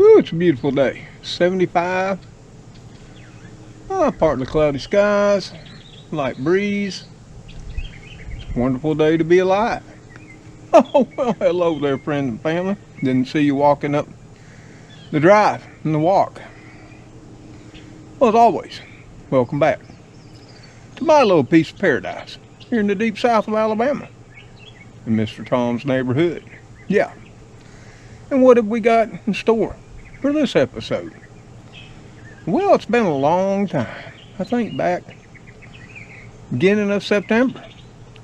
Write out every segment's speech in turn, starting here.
Ooh, it's a beautiful day. 75. Partly cloudy skies. Light breeze. It's a wonderful day to be alive. Oh, well, hello there, friends and family. Didn't see you walking up the drive and the walk. Well, as always, welcome back to my little piece of paradise here in the deep south of Alabama, in Mr. Tom's neighborhood. Yeah. And what have we got in store for this episode? Well, it's been a long time. I think back beginning of September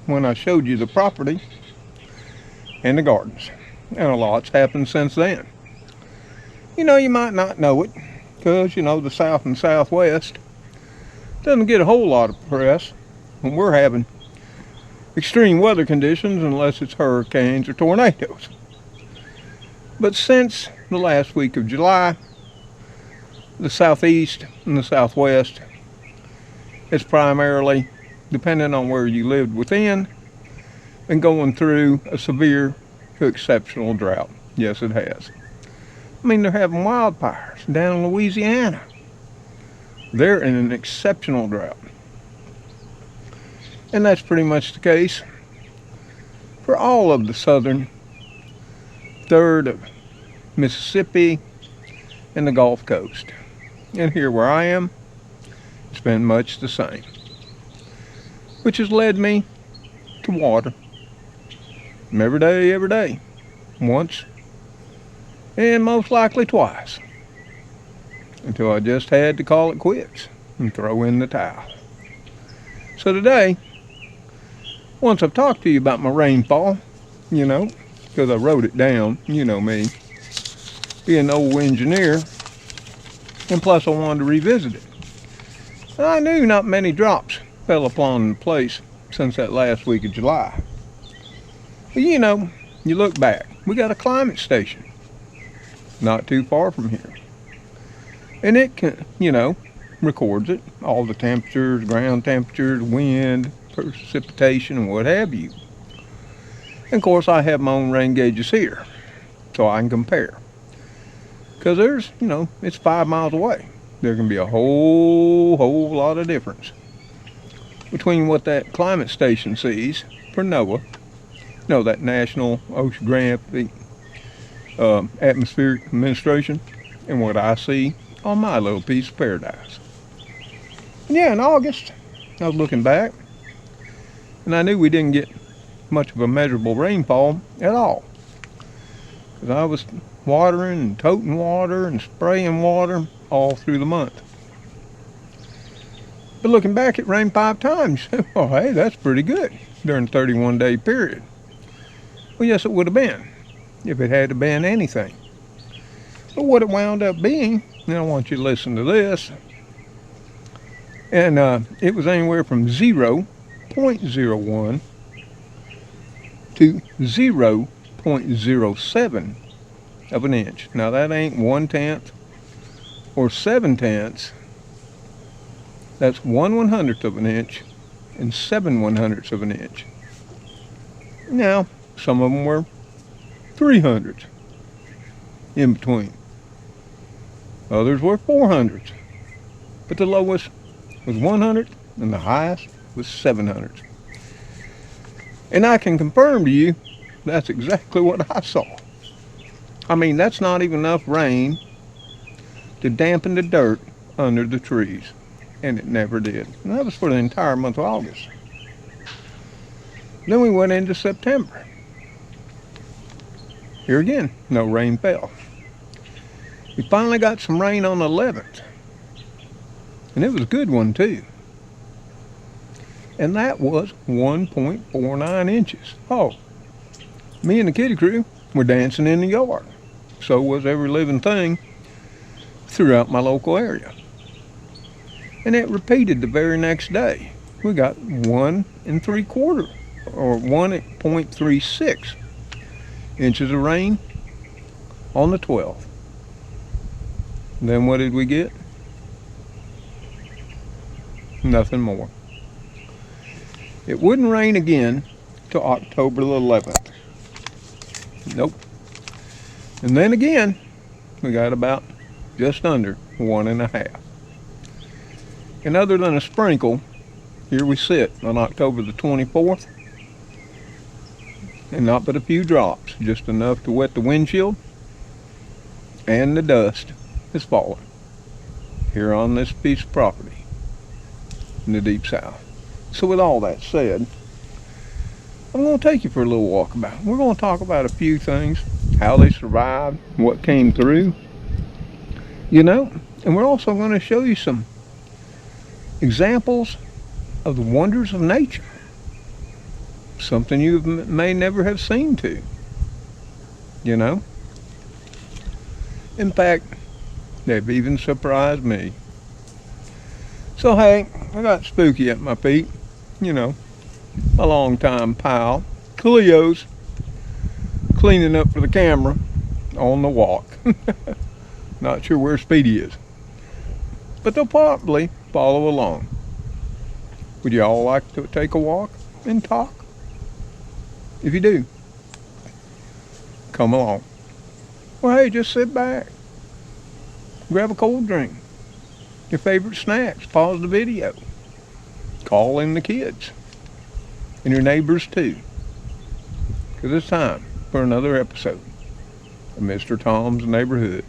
when I showed you the property and the gardens. And a lot's happened since then. You might not know it because, the South and Southwest doesn't get a whole lot of press when we're having extreme weather conditions unless it's hurricanes or tornadoes. But since the last week of July, the Southeast and the Southwest is primarily, depending on where you lived within, been going through a severe to exceptional drought. Yes, it has. I mean, they're having wildfires down in Louisiana. They're in an exceptional drought. And that's pretty much the case for all of the southern third of Mississippi and the Gulf Coast. And here where I am, it's been much the same. Which has led me to water every day, once, and most likely twice, until I just had to call it quits and throw in the towel. So today, once I've talked to you about my rainfall, because I wrote it down, you know me, being an old engineer, and plus I wanted to revisit it. And I knew not many drops fell upon the place since that last week of July. But you look back, we got a climate station not too far from here. And it can, records it, all the temperatures, ground temperatures, wind, precipitation, and what have you. And of course, I have my own rain gauges here, so I can compare. Because there's, it's 5 miles away. There can be a whole lot of difference between what that climate station sees for NOAA, that National Oceanographic Atmospheric Administration, and what I see on my little piece of paradise. Yeah, in August, I was looking back, and I knew we didn't get much of a measurable rainfall at all. Because I was watering and toting water and spraying water all through the month. But looking back, it rained 5 times. Well, hey, that's pretty good during a 31-day period. Well, yes, it would have been if it had been anything. But what it wound up being, and I want you to listen to this, and it was anywhere from 0.01 to 0.07 of an inch. Now that ain't 1/10 or 7/10. That's 1/100th of an inch and 7/100ths of an inch. Now, some of them were 300ths in between. Others were 400ths. But the lowest was 100th and the highest was 700ths. And I can confirm to you that's exactly what I saw. I mean, that's not even enough rain to dampen the dirt under the trees. And it never did. And that was for the entire month of August. Then we went into September. Here again, no rain fell. We finally got some rain on the 11th. And it was a good one too. And that was 1.49 inches. Oh, me and the kiddie crew were dancing in the yard. So was every living thing throughout my local area. And it repeated the very next day. We got 1 3/4 or 1.36 inches of rain on the 12th. Then what did we get? Nothing more. It wouldn't rain again till October the 11th. Nope. And then again, we got about just under 1.5. And other than a sprinkle, here we sit on October the 24th, and not but a few drops, just enough to wet the windshield, and the dust is falling here on this piece of property in the Deep South. So with all that said, I'm going to take you for a little walkabout. We're going to talk about a few things, how they survived, what came through, and we're also going to show you some examples of the wonders of nature. Something you may never have seen to, In fact, they've even surprised me. So hey, I got Spooky at my feet, my longtime pal. Cleo's cleaning up for the camera on the walk. Not sure where Speedy is, but they'll probably follow along. Would you all like to take a walk and talk? If you do, come along. Well, hey, just sit back, grab a cold drink, your favorite snacks, pause the video, call in the kids and your neighbors too, because it's time for another episode of Mr. Tom's Neighborhood.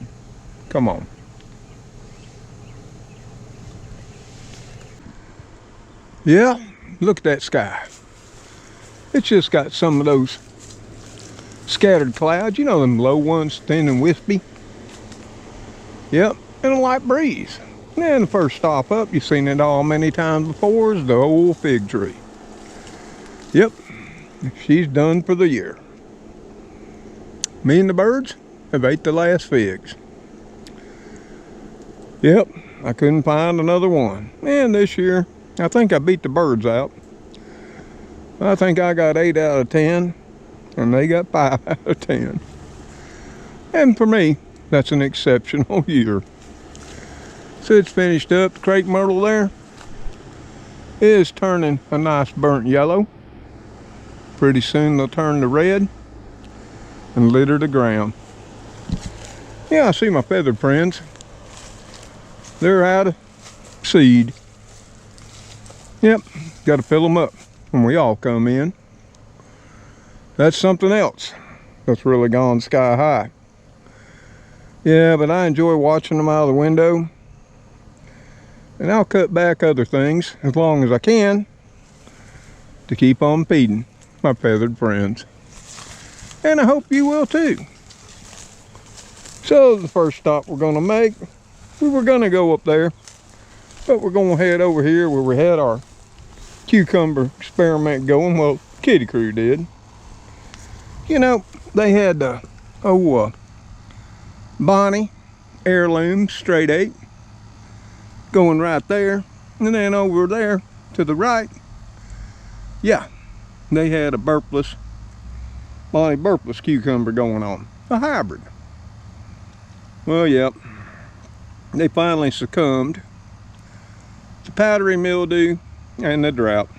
Come on. Yeah, look at that sky. It's just got some of those scattered clouds, them low ones, thin and wispy. Yep, and a light breeze. And the first stop up, you've seen it all many times before, is the old fig tree. Yep, she's done for the year. Me and the birds have ate the last figs. Yep, I couldn't find another one. And this year, I think I beat the birds out. I think I got 8 out of 10, and they got 5 out of 10. And for me, that's an exceptional year. So it's finished up. The crepe myrtle there is turning a nice burnt yellow. Pretty soon they'll turn to red and litter the ground. Yeah, I see my feathered friends. They're out of seed. Yep, got to fill them up when we all come in. That's something else that's really gone sky high. Yeah, but I enjoy watching them out of the window. And I'll cut back other things as long as I can to keep on feeding my feathered friends. And I hope you will too. So the first stop we're going to make, we were going to go up there, but we're going to head over here where we had our cucumber experiment going. Well, Kitty Crew did. They had Bonnie heirloom straight 8 going right there, and then over there to the right, yeah, they had a Bonnie burpless cucumber going on, a hybrid. Well, yep, they finally succumbed to powdery mildew and the drought.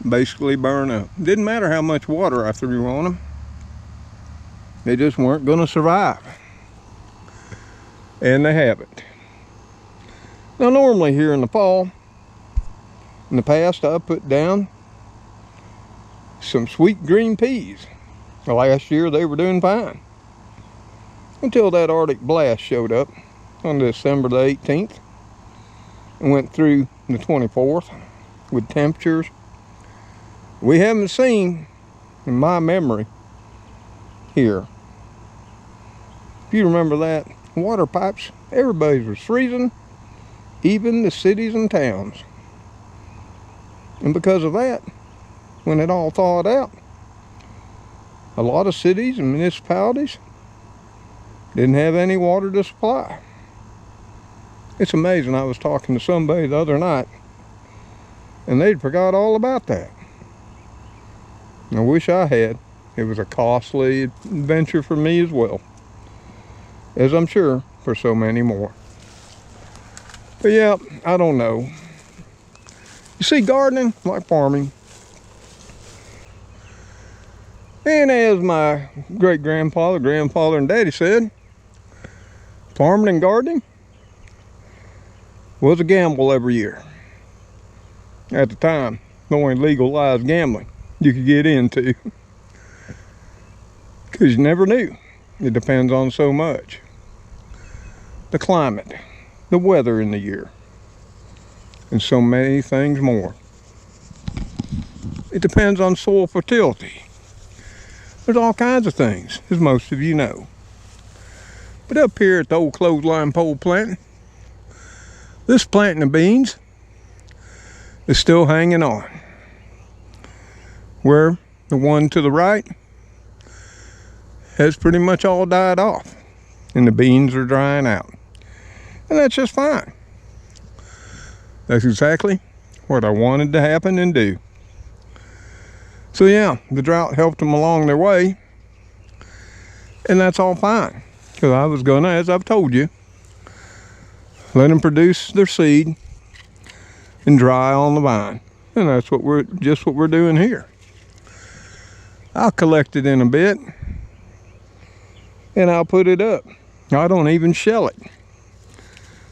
Basically burn up. Didn't matter how much water I threw on them, they just weren't going to survive. And they haven't. Now normally here in the fall, in the past, I put down some sweet green peas. Last year they were doing fine, until that Arctic blast showed up on December the 18th and went through the 24th with temperatures we haven't seen in my memory here. If you remember that, water pipes, everybody was freezing, even the cities and towns. And because of that, when it all thawed out, a lot of cities and municipalities didn't have any water to supply. It's amazing. I was talking to somebody the other night, and they'd forgot all about that. I wish I had. It was a costly adventure for me as well, as I'm sure for so many more. But yeah, I don't know. You see, gardening, like farming. And as my great-grandfather, grandfather, and daddy said, Farming and gardening was a gamble every year. At the time, the only legalized gambling you could get into. Because you never knew. It depends on so much. The climate, the weather in the year, and so many things more. It depends on soil fertility. There's all kinds of things, as most of you know. But up here at the old clothesline pole planting, this planting of beans is still hanging on. Where the one to the right has pretty much all died off, and the beans are drying out. And that's just fine. That's exactly what I wanted to happen and do. So yeah, the drought helped them along their way, and that's all fine. Because I was gonna, as I've told you, let them produce their seed and dry on the vine. And that's what we're doing here. I'll collect it in a bit and I'll put it up. I don't even shell it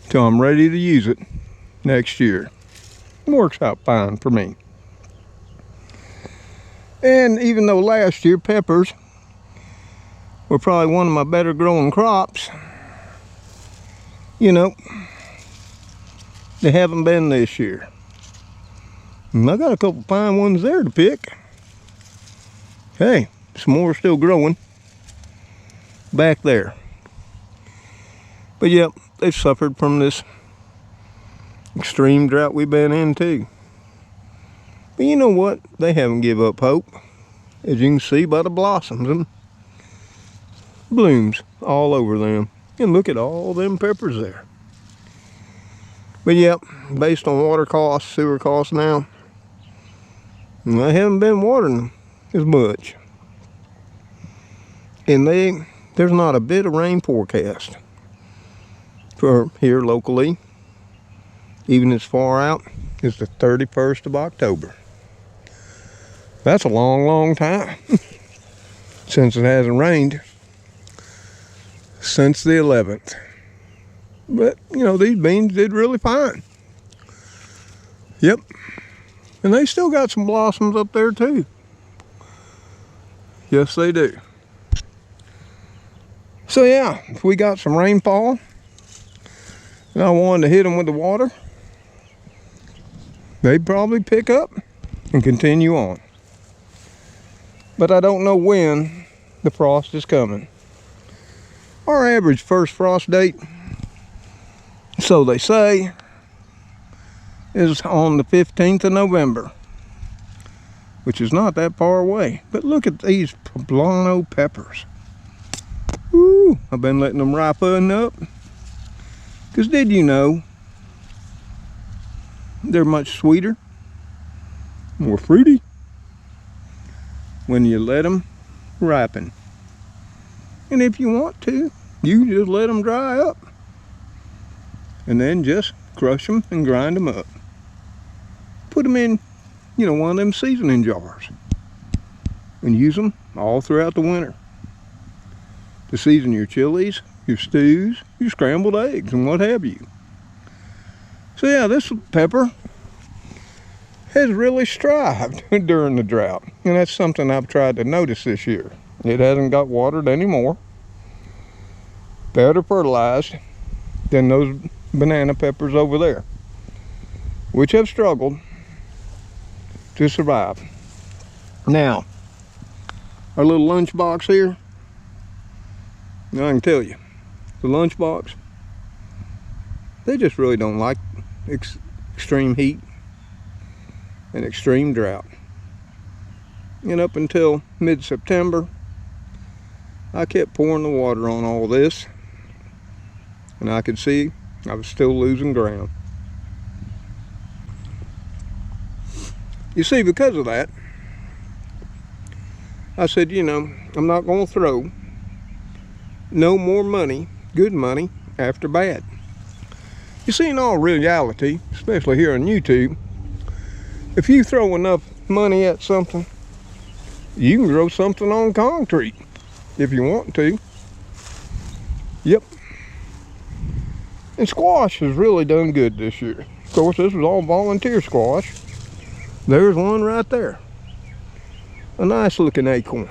till I'm ready to use it next year. It works out fine for me. And even though last year peppers were probably one of my better growing crops, you know, they haven't been this year. And I got a couple fine ones there to pick. Hey, some more still growing back there. But yep, they've suffered from this extreme drought we've been in too. But you know what? They haven't give up hope. As you can see by the blossoms and blooms all over them. And look at all them peppers there. But yep, based on water costs, sewer costs now, I haven't been watering them as much. And there's not a bit of rain forecast for here locally, even as far out as the 31st of October. That's a long, long time since it hasn't rained since the 11th. But, you know, these beans did really fine. Yep. And they still got some blossoms up there too. Yes, they do. So yeah, if we got some rainfall and I wanted to hit them with the water, they'd probably pick up and continue on. But I don't know when the frost is coming. Our average first frost date, so they say, is on the 15th of November, which is not that far away. But look at these poblano peppers. Ooh, I've been letting them ripen up. Because did you know they're much sweeter, more fruity when you let them ripen. And if you want to, you just let them dry up and then just crush them and grind them up. Put them in, you know, one of them seasoning jars and use them all throughout the winter to season your chilies, your stews, your scrambled eggs, and what have you. So yeah, this pepper has really strived during the drought, and that's something I've tried to notice this year. It hasn't got watered anymore, better fertilized than those banana peppers over there, which have struggled to survive. Now, our little lunch box here, I can tell you, the lunch box, they just really don't like extreme heat and extreme drought. And up until mid-September, I kept pouring the water on all this, and I could see I was still losing ground. You see, because of that, I said, you know, I'm not going to throw no more money, good money, after bad. You see, in all reality, especially here on YouTube, if you throw enough money at something, you can grow something on concrete if you want to. Yep. And squash has really done good this year. Of course, this was all volunteer squash. There's one right there. A nice looking acorn.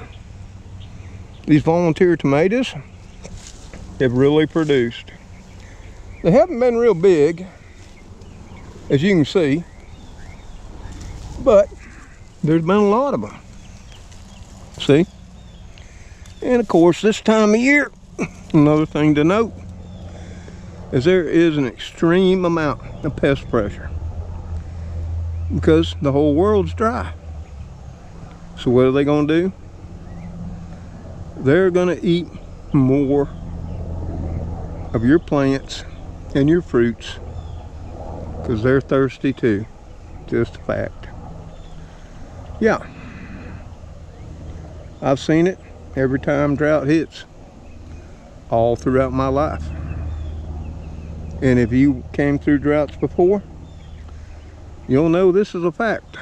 These volunteer tomatoes have really produced. They haven't been real big, as you can see, but there's been a lot of them. See? And of course, this time of year, another thing to note is there is an extreme amount of pest pressure because the whole world's dry. So what are they going to do? They're going to eat more of your plants and your fruits because they're thirsty too. Just a fact. Yeah. I've seen it every time drought hits all throughout my life. And if you came through droughts before, you'll know this is a fact.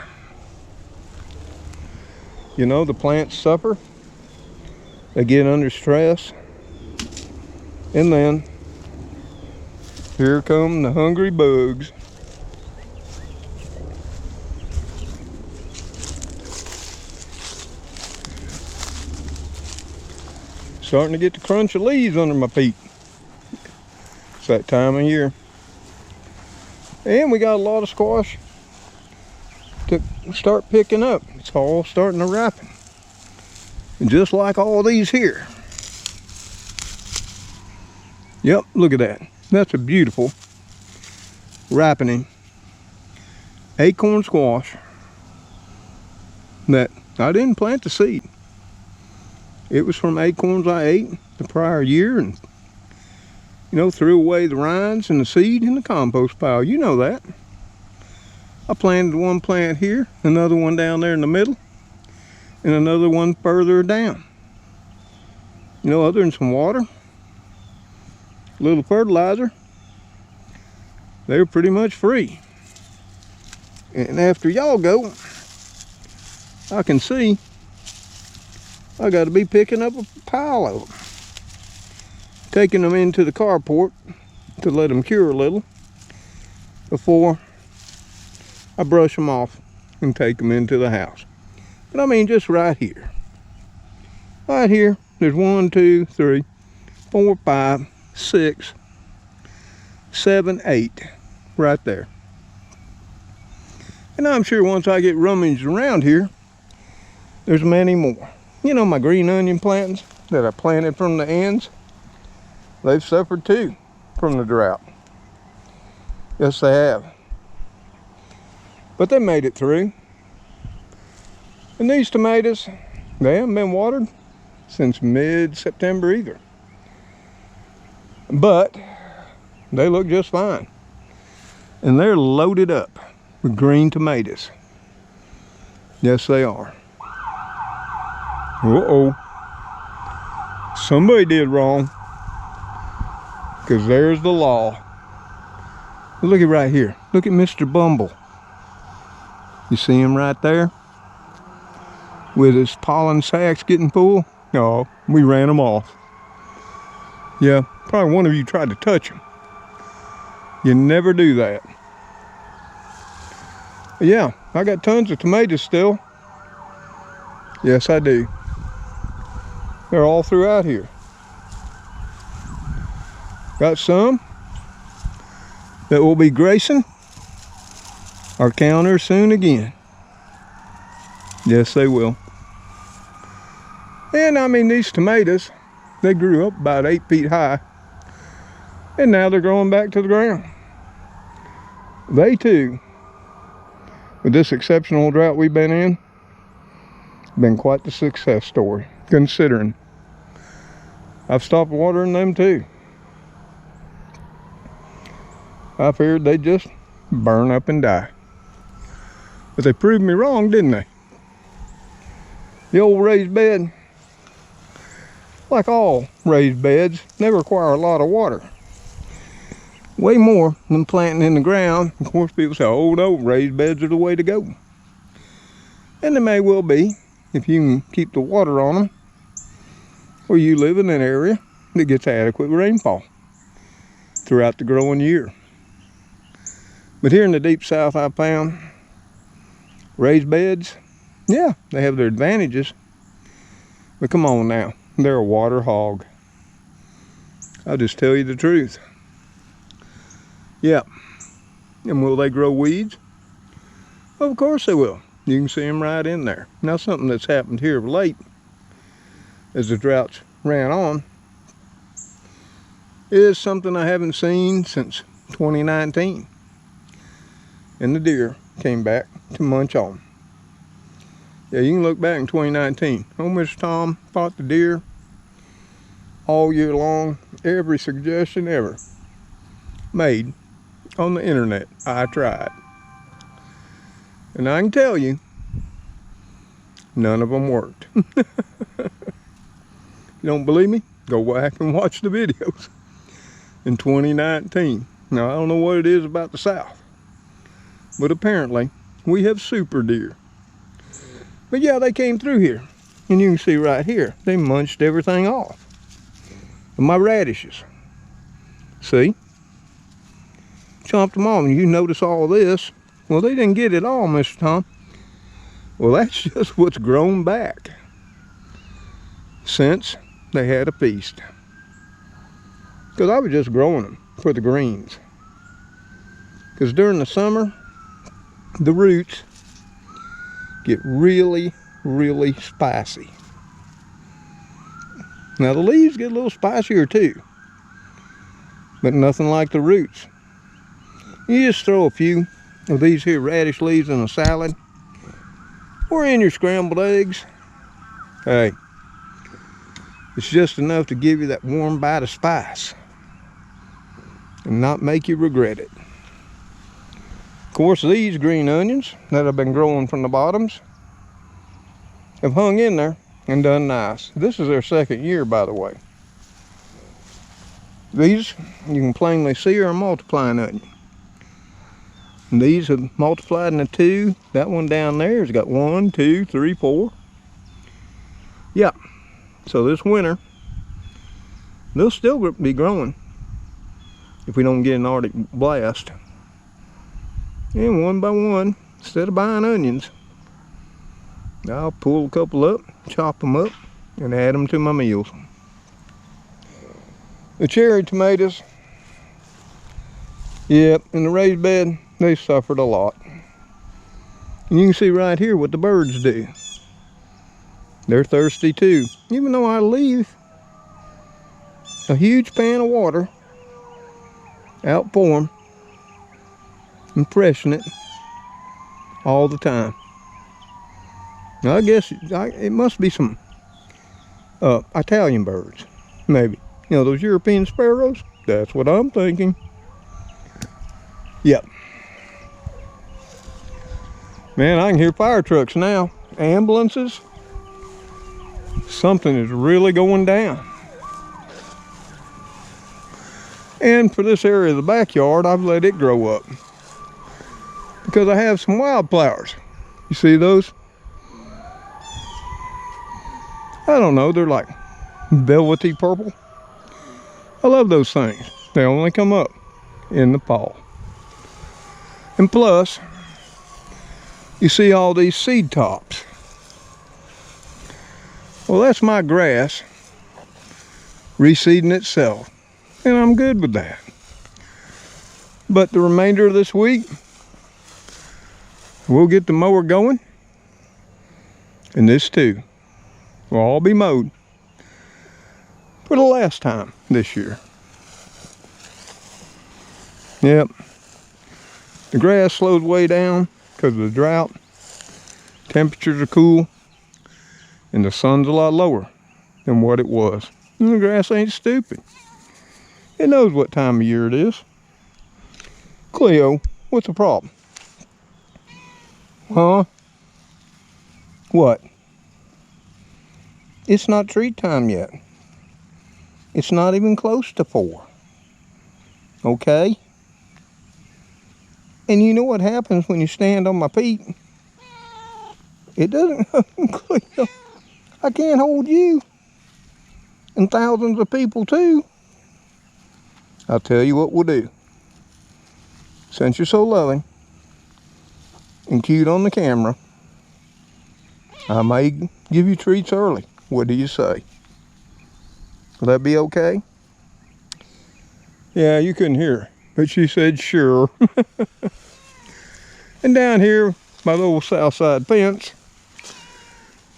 You know, the plants suffer, they get under stress, and then here come the hungry bugs. Starting to get the crunch of leaves under my feet. It's that time of year. And we got a lot of squash to start picking up. It's all starting to ripen. And just like all these here. Yep, look at that. That's a beautiful ripening acorn squash that I didn't plant the seed. It was from acorns I ate the prior year and, you know, threw away the rinds and the seed in the compost pile. You know that. I planted one plant here, another one down there in the middle, and another one further down. You know, other than some water, a little fertilizer, they're pretty much free. And after y'all go, I can see I got to be picking up a pile of them, taking them into the carport to let them cure a little before I brush them off and take them into the house. But I mean, just right here. Right here, there's 1, 2, 3, 4, 5, 6, 7, 8 right there. And I'm sure once I get rummaged around here, there's many more. You know, my green onion plantings that I planted from the ends, they've suffered too from the drought. Yes, they have. But they made it through. And these tomatoes, they haven't been watered since mid-September either. But they look just fine. And they're loaded up with green tomatoes. Yes, they are. Uh-oh. Somebody did wrong. Because there's the law. Look at right here. Look at Mr. Bumble. You see him right there? With his pollen sacks getting full? No, we ran him off. Yeah, probably one of you tried to touch him. You never do that. But yeah, I got tons of tomatoes still. Yes, I do. They're all throughout here. Got some that will be gracing our counter soon again. Yes, they will. And I mean, these tomatoes, they grew up about 8 feet high. And now they're growing back to the ground. They too, with this exceptional drought we've been in, been quite the success story, considering. I've stopped watering them too. I feared they'd just burn up and die. But they proved me wrong, didn't they? The old raised bed, like all raised beds, they require a lot of water. Way more than planting in the ground. Of course, people say, oh no, raised beds are the way to go. And they may well be, if you can keep the water on them, or you live in an area that gets adequate rainfall. throughout the growing year. But here in the deep south, I found raised beds, yeah, they have their advantages. But come on now, they're a water hog. I'll just tell you the truth. Yeah. And will they grow weeds? Well, of course they will. You can see them right in there. Now, something that's happened here of late, as the droughts ran on, is something I haven't seen since 2019. And the deer came back to munch on. Yeah, you can look back in 2019. Old Mr. Tom fought the deer all year long. Every suggestion ever made on the internet, I tried. And I can tell you, none of them worked. If you don't believe me, go back and watch the videos in 2019. Now, I don't know what it is about the South, but apparently we have super deer. But yeah, they came through here. And you can see right here, they munched everything off. And my radishes, see? Chomped them all. And you notice all this. Well, they didn't get it all, Mr. Tom. Well, that's just what's grown back since they had a feast. Because I was just growing them for the greens. Because during the summer, the roots get really, really spicy. Now, the leaves get a little spicier too, but nothing like the roots. You just throw a few of these here radish leaves in a salad or in your scrambled eggs. Hey, it's just enough to give you that warm bite of spice and not make you regret it. Of course, these green onions that I've been growing from the bottoms have hung in there and done nice. This is their second year, by the way. These, you can plainly see, are a multiplying onion. And these have multiplied into 2. That one down there has got 1, 2, 3, 4. Yeah. So this winter, they'll still be growing if we don't get an Arctic blast. And one by one, instead of buying onions, I'll pull a couple up, chop them up, and add them to my meals. The cherry tomatoes, yep, in the raised bed, they suffered a lot. And you can see right here what the birds do. They're thirsty too. Even though I leave a huge pan of water out for them and freshen it all the time. Now, I guess it must be some Italian birds, maybe. You know, those European sparrows? That's what I'm thinking. Yep. Man, I can hear fire trucks now. Ambulances. Something is really going down. And for this area of the backyard, I've let it grow up. Because I have some wildflowers. You see those? I don't know, they're like velvety purple. I love those things. They only come up in the fall. And plus, you see all these seed tops. Well, that's my grass reseeding itself. And I'm good with that. But the remainder of this week, we'll get the mower going. And this too will all be mowed for the last time this year. Yep. The grass slows way down because of the drought. Temperatures are cool. And the sun's a lot lower than what it was. And the grass ain't stupid. It knows what time of year it is. Cleo, what's the problem? Huh? What? It's not treat time yet. It's not even close to 4. Okay? And you know what happens when you stand on my feet? It doesn't, Cleo, I can't hold you. And thousands of people too. I'll tell you what we'll do. Since you're so loving and cute on the camera, I may give you treats early. What do you say? Will that be okay? Yeah, you couldn't hear her, but she said sure. And down here by the old south side fence,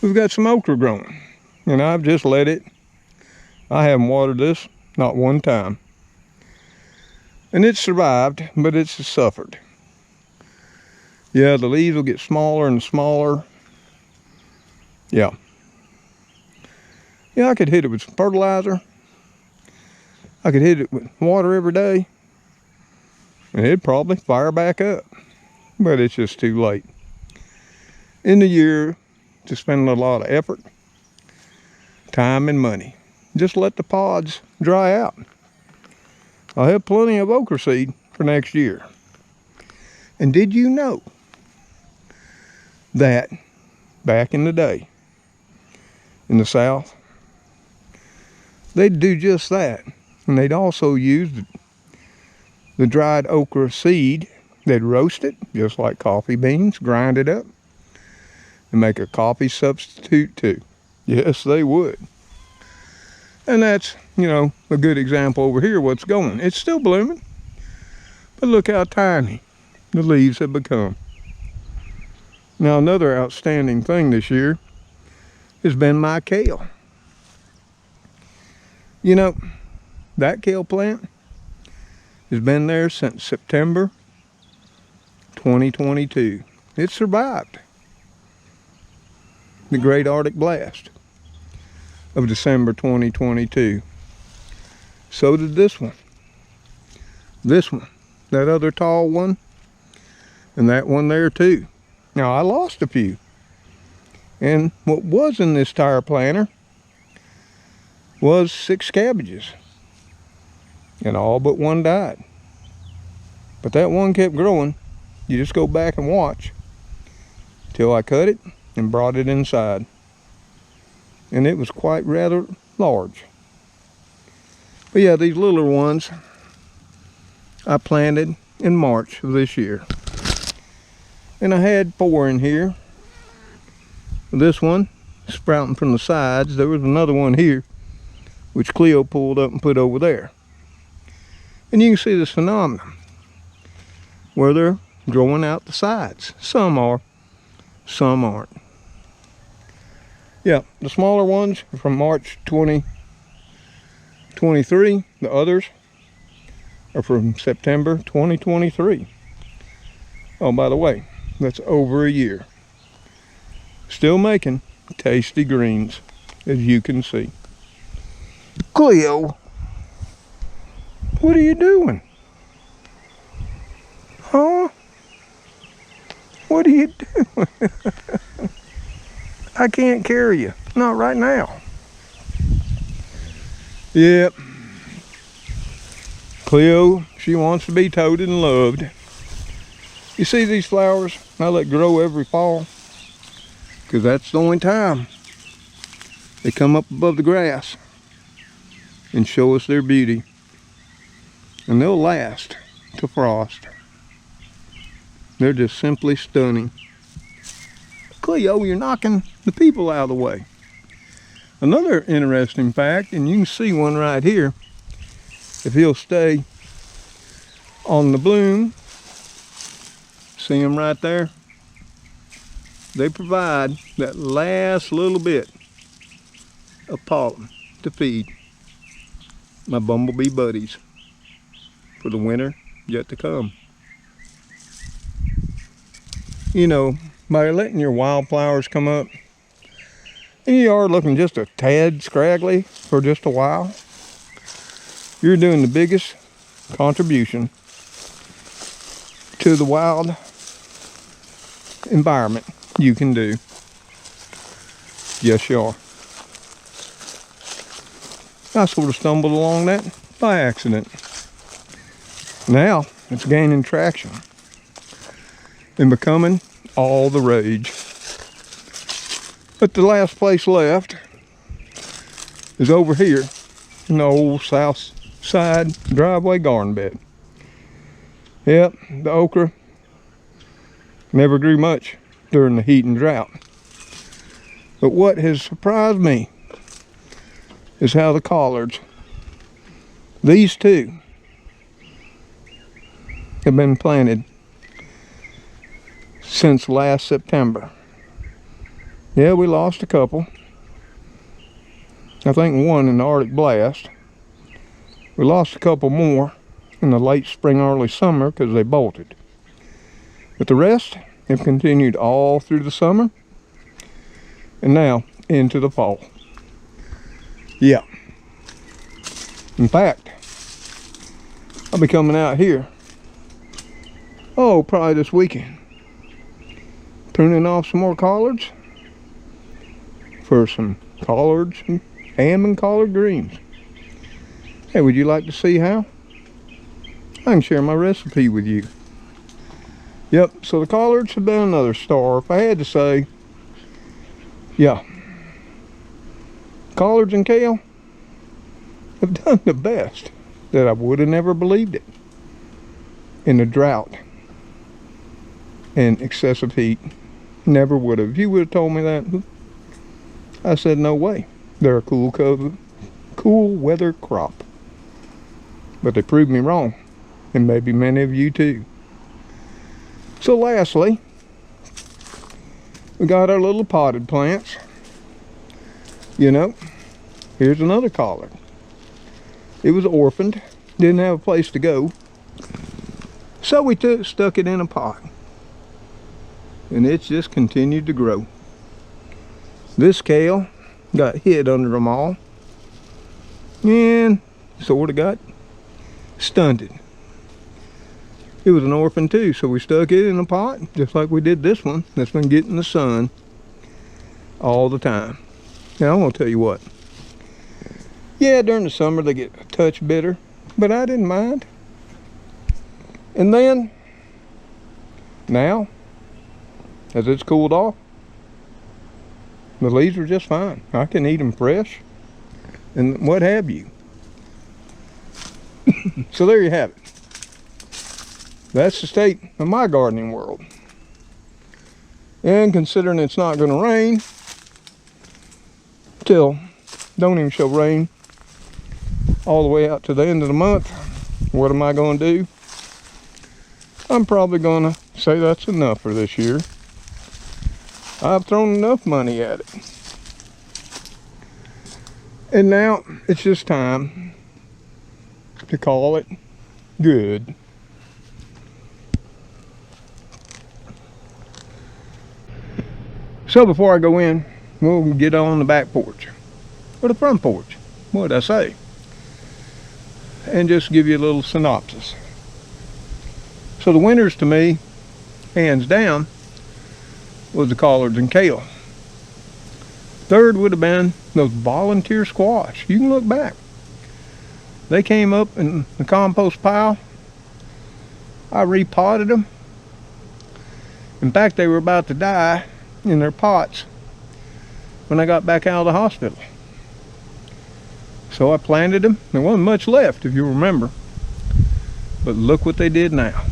we've got some okra growing. And I've just let it. I haven't watered this, not one time. And it's survived, but it's suffered. Yeah, the leaves will get smaller and smaller. Yeah. Yeah, I could hit it with some fertilizer. I could hit it with water every day. And it'd probably fire back up. But it's just too late. In the year, to spend a lot of effort, time and money. Just let the pods dry out. I'll have plenty of okra seed for next year. And did you know that back in the day, in the South, they'd do just that. And they'd also use the dried okra seed. They'd roast it, just like coffee beans, grind it up, and make a coffee substitute too. Yes, they would. And that's, a good example over here what's going. It's still blooming, but look how tiny the leaves have become. Now, another outstanding thing this year has been my kale. That kale plant has been there since September 2022. It survived the great Arctic blast of December 2022. So did this one. This one, that other tall one, and that one there too. Now, I lost a few. And what was in this tire planter was 6 cabbages. And all but one died. But that one kept growing. You just go back and watch till I cut it and brought it inside. And it was quite rather large. But yeah, these littler ones I planted in March of this year. And I had 4 in here. This one sprouting from the sides. There was another one here which Cleo pulled up and put over there. And you can see this phenomenon where they're growing out the sides. Some are, some aren't. Yeah, the smaller ones are from March 2023. The others are from September 2023. Oh, by the way, that's over a year. Still making tasty greens, as you can see. Cleo, what are you doing? Huh? What are you doing? I can't carry you. Not right now. Yep. Cleo, she wants to be toted and loved. You see these flowers I let grow every fall? Because that's the only time they come up above the grass and show us their beauty. And they'll last to frost. They're just simply stunning. Cleo, you're knocking the people out of the way. Another interesting fact, and you can see one right here, if he'll stay on the bloom, see them right there? They provide that last little bit of pollen to feed my bumblebee buddies for the winter yet to come. By letting your wildflowers come up and you are looking just a tad scraggly for just a while, you're doing the biggest contribution to the wild environment you can do. Yes, you are. I sort of stumbled along that by accident. Now it's gaining traction and becoming all the rage. But the last place left is over here in the old south side driveway garden bed. Yep, the okra never grew much during the heat and drought. But what has surprised me is how the collards, these two, have been planted since last September. Yeah, we lost a couple. I think one in the Arctic blast. We lost a couple more in the late spring, early summer because they bolted. But the rest have continued all through the summer and now into the fall. Yeah. In fact, I'll be coming out here, probably this weekend, pruning off some more collards for some collards and ham and collard greens. Hey, would you like to see how? I can share my recipe with you. Yep, so the collards have been another star. If I had to say, yeah, collards and kale have done the best that I would have never believed it in the drought and excessive heat. Never would have. If you would have told me that, I said no way. They're a cool weather crop. But they proved me wrong, and maybe many of you too. So lastly, we got our little potted plants. You know, here's another collard. It was orphaned, didn't have a place to go. So we stuck it in a pot. And it's just continued to grow. This kale got hid under them all. And sort of got stunted. It was an orphan too, so we stuck it in a pot, just like we did this one that's been getting the sun all the time. Now I'm gonna tell you what. Yeah, during the summer they get a touch bitter, but I didn't mind. And then, now, as it's cooled off, the leaves are just fine. I can eat them fresh and what have you. So there you have it. That's the state of my gardening world. And considering it's not going to rain don't even show rain all the way out to the end of the month, what am I going to do? I'm probably going to say that's enough for this year. I've thrown enough money at it. And now it's just time to call it good. So before I go in, we'll get on the back porch, or the front porch, what did I say? And just give you a little synopsis. So the winners to me, hands down, was the collards and kale. Third would have been those volunteer squash. You can look back. They came up in the compost pile. I repotted them. In fact, they were about to die in their pots when I got back out of the hospital. So I planted them. There wasn't much left, if you remember. But look what they did now.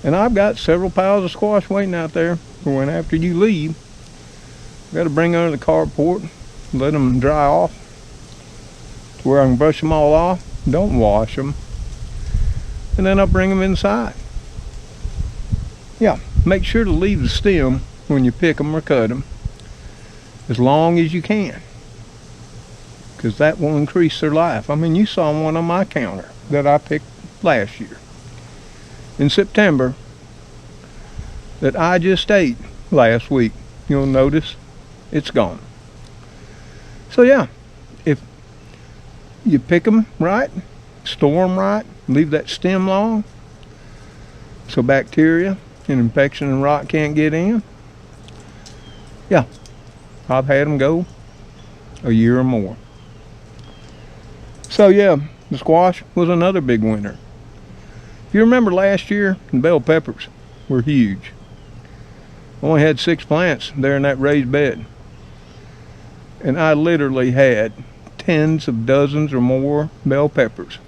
And I've got several piles of squash waiting out there for when after you leave. Got to bring under the carport, let them dry off to where I can brush them all off. Don't wash them. And then I'll bring them inside. Yeah, make sure to leave the stem when you pick them or cut them as long as you can, because that will increase their life. I mean, you saw one on my counter that I picked last year in September that I just ate last week. You'll notice it's gone. So yeah, if you pick them right, store them right, leave that stem long so bacteria and infection and rot can't get in. Yeah, I've had them go a year or more. So yeah, the squash was another big winner. If you remember last year, the bell peppers were huge. Only had 6 plants there in that raised bed. And I literally had tens of dozens or more bell peppers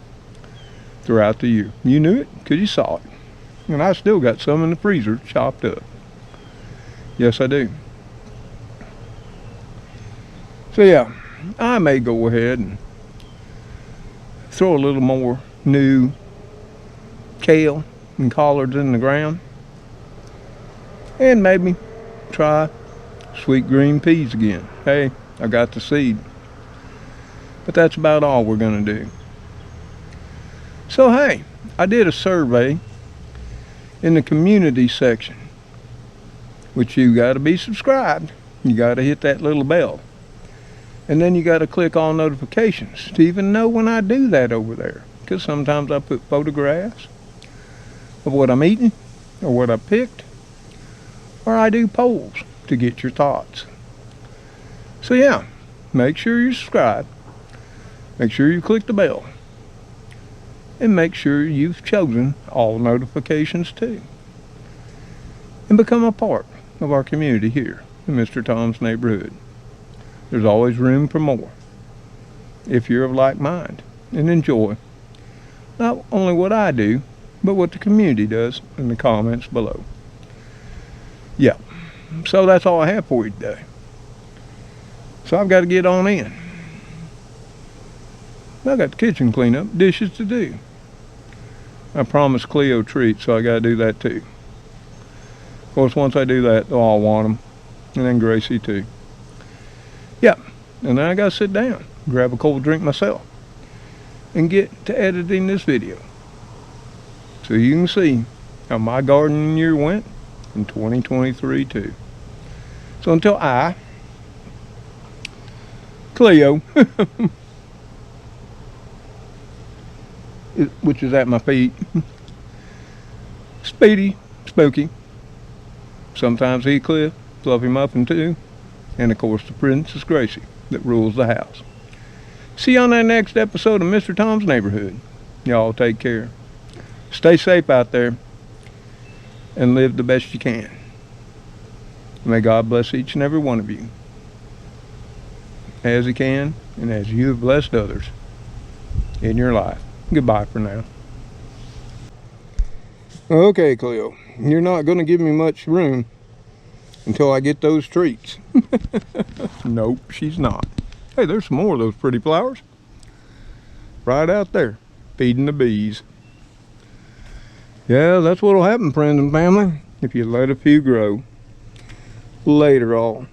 throughout the year. You knew it because you saw it. And I still got some in the freezer chopped up. Yes, I do. So yeah, I may go ahead and throw a little more new kale and collards in the ground. And maybe try sweet green peas again. Hey, I got the seed. But that's about all we're going to do. So hey, I did a survey in the community section, which you got to be subscribed. You got to hit that little bell. And then you got to click all notifications to even know when I do that over there. Because sometimes I put photographs of what I'm eating or what I picked. Or I do polls to get your thoughts. So yeah, make sure you subscribe. Make sure you click the bell. And make sure you've chosen all notifications too. And become a part of our community here in Mr. Tom's Neighborhood. There's always room for more if you're of like mind and enjoy not only what I do, but what the community does in the comments below. Yeah, so that's all I have for you today. So I've got to get on in. I got the kitchen clean up, dishes to do. I promised Cleo treats, so I got to do that too. Of course, once I do that, they'll all want them, and then Gracie too. Yeah, and then I got to sit down, grab a cold drink myself, and get to editing this video. So you can see how my gardening year went in 2023 too. So until Cleo, which is at my feet, Speedy, Spooky, sometimes Heathcliff, Fluffy Muffin too, and of course the Princess Gracie that rules the house. See you on that next episode of Mr. Tom's Neighborhood. Y'all take care. Stay safe out there and live the best you can. May God bless each and every one of you as He can and as you have blessed others in your life. Goodbye for now. Okay, Cleo, you're not going to give me much room until I get those treats. Nope, she's not. Hey, there's some more of those pretty flowers right out there feeding the bees. Yeah, that's what'll happen, friends and family, if you let a few grow. Later all.